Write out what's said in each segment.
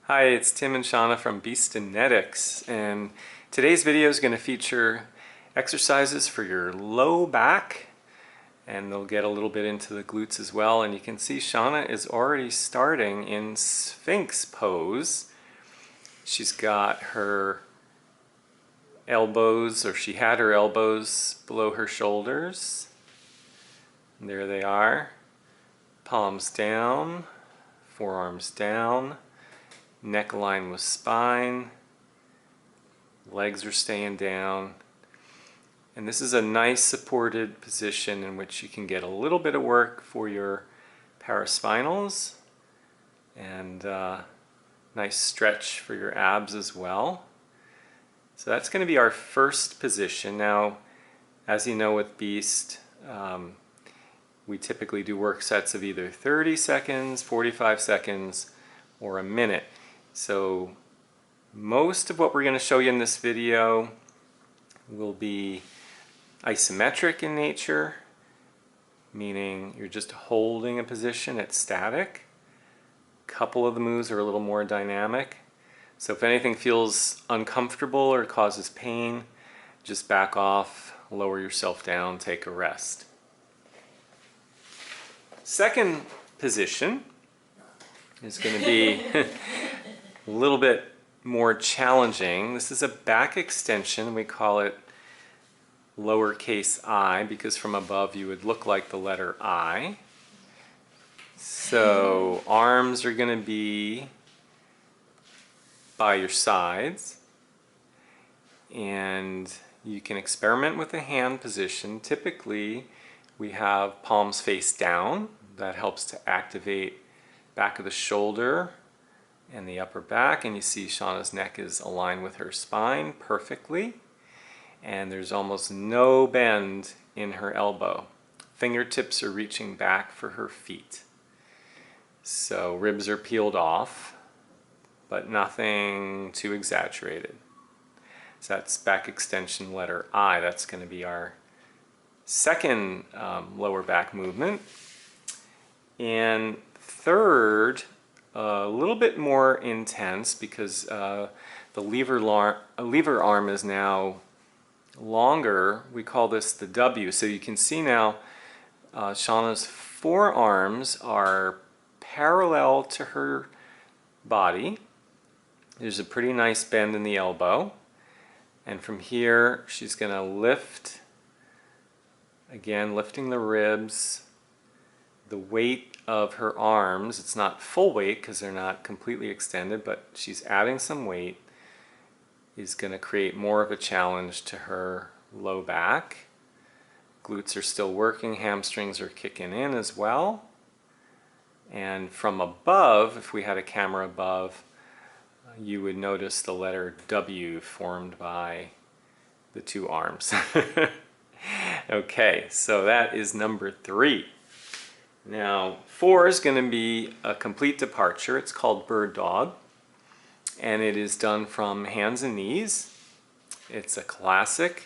Hi, it's Tim and Shana from Beastanetics, and today's video is going to feature exercises for your low back, and they'll get a little bit into the glutes as well. And you can see Shana is already starting in Sphinx pose. She's got her elbows, or she had her elbows below her shoulders. And there they are. Palms down, forearms down. Neck aligned with spine, legs are staying down, and this is a nice supported position in which you can get a little bit of work for your paraspinals and nice stretch for your abs as well. So that's going to be our first position. Now, as you know with Beast, we typically do work sets of either 30 seconds, 45 seconds, or a minute. So most of what we're going to show you in this video will be isometric in nature, meaning you're just holding a position, it's static. A couple of the moves are a little more dynamic. So if anything feels uncomfortable or causes pain, just back off, lower yourself down, take a rest. Second position is going to be a little bit more challenging. This is a back extension. We call it lowercase I because from above you would look like the letter I. So arms are going to be by your sides, and you can experiment with the hand position. Typically we have palms face down. That helps to activate back of the shoulder and the upper back, and you see Shana's neck is aligned with her spine perfectly, and there's almost no bend in her elbow. Fingertips are reaching back for her feet. So ribs are peeled off, but nothing too exaggerated. So that's back extension letter I. That's going to be our second lower back movement. And third, a little bit more intense because the lever arm is now longer. We call this the W. So you can see now Shana's forearms are parallel to her body. There's a pretty nice bend in the elbow. And from here, she's going to lift, again, lifting the ribs. The weight of her arms, it's not full weight because they're not completely extended, but she's adding some weight, is going to create more of a challenge to her low back. Glutes are still working, hamstrings are kicking in as well. And from above, if we had a camera above, you would notice the letter W formed by the two arms. Okay, so that is number 3. Now 4 is going to be a complete departure. It's called bird dog, and it is done from hands and knees. It's a classic,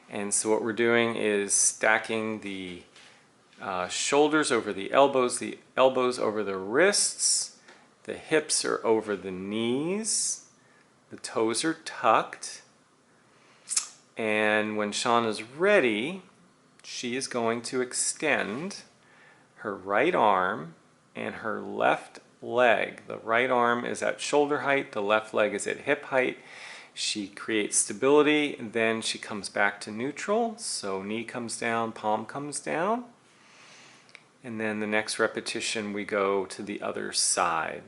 and so what we're doing is stacking the shoulders over the elbows over the wrists, the hips are over the knees, the toes are tucked, and when Shana's ready, she is going to extend her right arm and her left leg. The right arm is at shoulder height, the left leg is at hip height. She creates stability, and then she comes back to neutral. So knee comes down, palm comes down. And then the next repetition we go to the other side.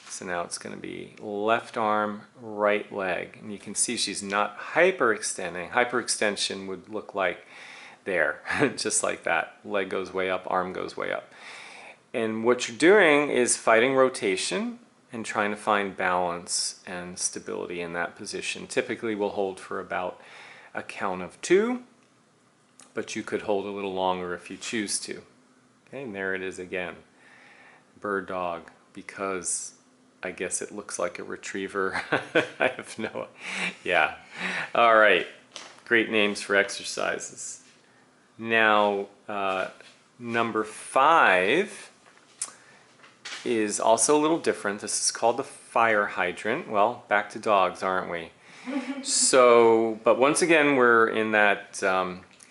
So now it's going to be left arm, right leg. And you can see she's not hyperextending. Hyperextension would look like there, just like that. Leg goes way up, arm goes way up. And what you're doing is fighting rotation and trying to find balance and stability in that position. Typically we'll hold for about a count of 2, but you could hold a little longer if you choose to. Okay, and there it is again. Bird dog, because I guess it looks like a retriever. I have no, yeah. All right, great names for exercises. Now, number 5 is also a little different. This is called the fire hydrant. Well, back to dogs, aren't we? So, but once again, we're in that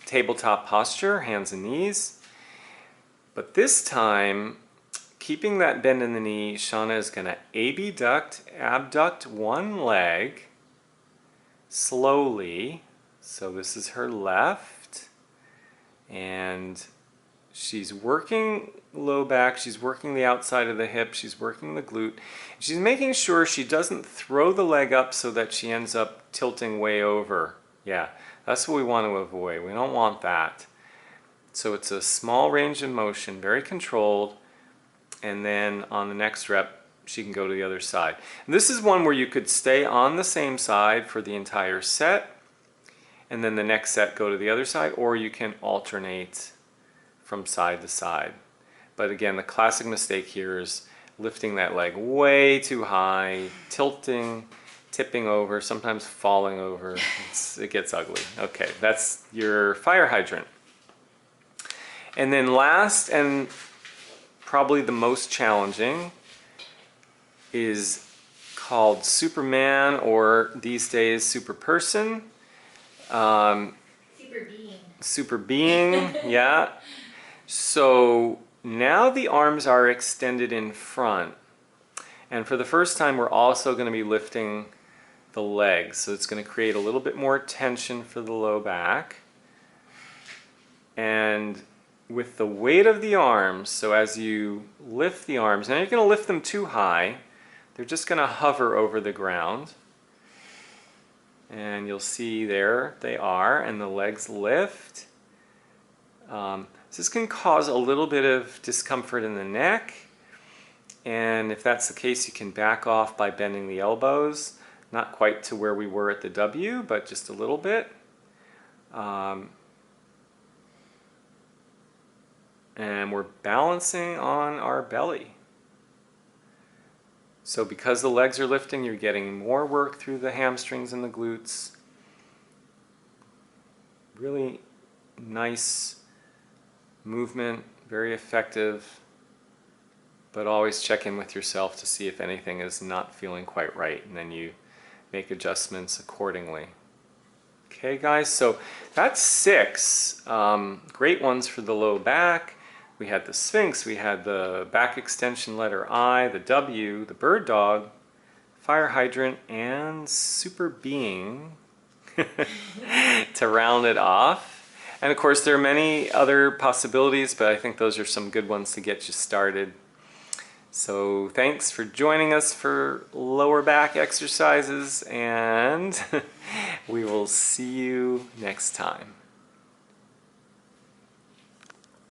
tabletop posture, hands and knees. But this time, keeping that bend in the knee, Shana is going to abduct one leg slowly. So this is her left, and she's working low back, she's working the outside of the hip, she's working the glute. She's making sure she doesn't throw the leg up so that she ends up tilting way over. Yeah, that's what we want to avoid. We don't want that. So it's a small range of motion, very controlled, and then on the next rep, she can go to the other side. And this is one where you could stay on the same side for the entire set, and then the next set go to the other side, or you can alternate from side to side. But again, the classic mistake here is lifting that leg way too high, tilting, tipping over, sometimes falling over. It gets ugly. Okay, that's your fire hydrant. And then last, and probably the most challenging, is called Superman, or these days Super Person. Super being, yeah. So now the arms are extended in front. And for the first time, we're also going to be lifting the legs. So it's going to create a little bit more tension for the low back. And with the weight of the arms, so as you lift the arms, now you're going to lift them too high. They're just going to hover over the ground. And you'll see there they are, and the legs lift. This can cause a little bit of discomfort in the neck. And if that's the case, you can back off by bending the elbows. Not quite to where we were at the W, but just a little bit. And we're balancing on our belly. So because the legs are lifting, you're getting more work through the hamstrings and the glutes. Really nice movement, very effective, but always check in with yourself to see if anything is not feeling quite right, and then you make adjustments accordingly. Okay guys, so that's 6 great ones for the low back. We had the Sphinx, we had the back extension letter I, the W, the bird dog, fire hydrant, and super being to round it off. And of course there are many other possibilities, but I think those are some good ones to get you started. So thanks for joining us for lower back exercises, and we will see you next time.